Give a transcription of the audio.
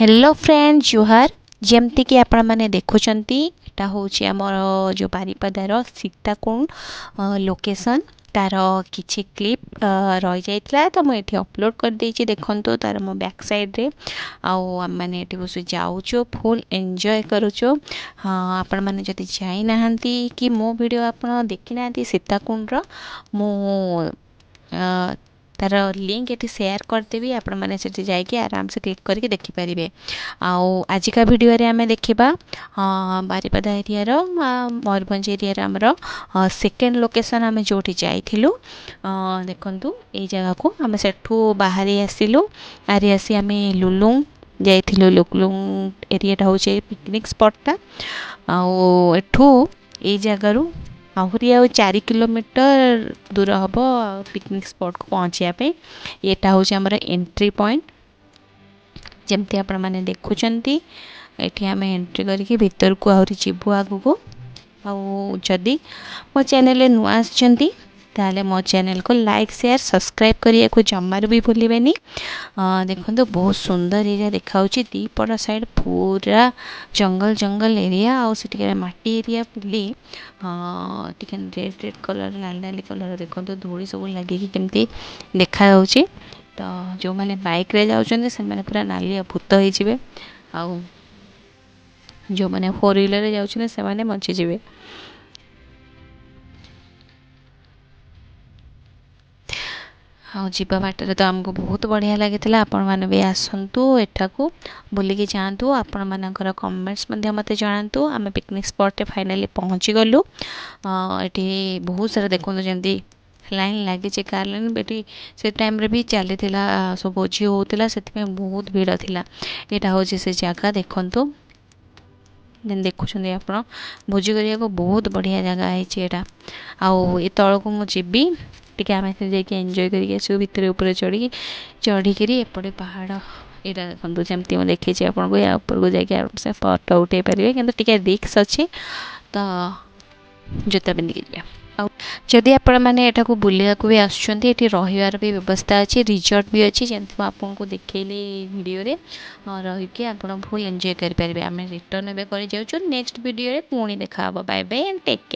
Hello friend जुहार जमती कि आपण मैंने देखुंट एटा हूँ आमर जो बारिपदार सीताकुंड लोकेशन तार किछि क्लिप रही जाइथिला तो मुझे अपलोड कर देछि देखंतु तार मो बैक साइड रे आम मैंने बस जाऊँ फुल एंजॉय करूँ। हाँ आपण मैंने जदि जाई नाहंती कि मो वीडियो आपण देखि नाहंती सीताकुंड रो मो तार लिंक ये सेयार करदेवी आपण मैंने से जाकि आराम से क्लिक करके देखिपारे। आजिका वीडियो रे आमे देखिबा बारिपदा एरिया मयूरभंज एरिया आमर सेकेंड लोकेशन आमे जोठी जाइथिलु देखंतु ए जगह को आमे सेठू बाहरी आसिलु आरी आसी आमे लुलुंग जाइथिलु। लुलुंग एरियाटा होचे पिकनिक स्पॉटटा एठू ए जगह आहरी 4 किलोमीटर दूर हम पिकनिक स्पॉट को पहुँचापी। यहाँ हूँ आमर एंट्री पॉइंट जमती आपण मैंने देखुंट ये आम एंट्री करके भीतर को आहरी जीवु आगु को आदि मो चैनल नुआ आछंती ताले मो चैनल को लाइक शेयर सब्सक्राइब करिया को जमार भी भूलिबेनी। देखो बहुत सुंदर एरिया देखा दीपट साइड पूरा जंगल जंगल एरिया आटे माटी एरिया बुली टे रेड रेड कलर नाली नाली कलर देखो धूली सब लगे केमती देखा तो जो मैंने बाइक रे जाउछन्ते से मैंने पूरा नालिया भूत होइजिबे जो मैंने 4 व्हीलर रे जाउछन्ते से मैंने बची जिवे। जीवा बाटर तो आमको बहुत बढ़िया लगी आपण मैंने भी आसतु एठा को बुलिकी जातु आपण मानकर कमेंट्स मत जनातु आम पिकनिक स्पॉट फाइनाली पहुँची गलु। ये बहुत सारा देखते जमी लाइन लगी कार लाइन बेटी से टाइम रे भी चली सब भोजी होता से बहुत भीड़ थिला। यहाँ हूँ से जगह देखु देखुं आप भोजी करने को बहुत बढ़िया जगह है आउ ये तल को मुझे टिके आम जाकि एंजॉय करके आसो भितर ऊपर चढ़ी एपटे पहाड़ यहाँ देखो जमती मुझे देखी आपको या ऊपर को जाकि आराम से फोटो उठे पारे कि रिक्स अच्छे तो जोता पिंधिकी जाए। जदि आपण मैंने यहाँ को बुलिया भी आसुँच ये रही भी व्यवस्था अच्छी रिजॉर्ट भी अच्छी जमी आपको देखली वीडियो रे रहीकि आप फुल एंजॉय करेंगे। आम रिटर्न एवं कर नेक्स्ट वीडियो पुणी देखा bye bye and take care.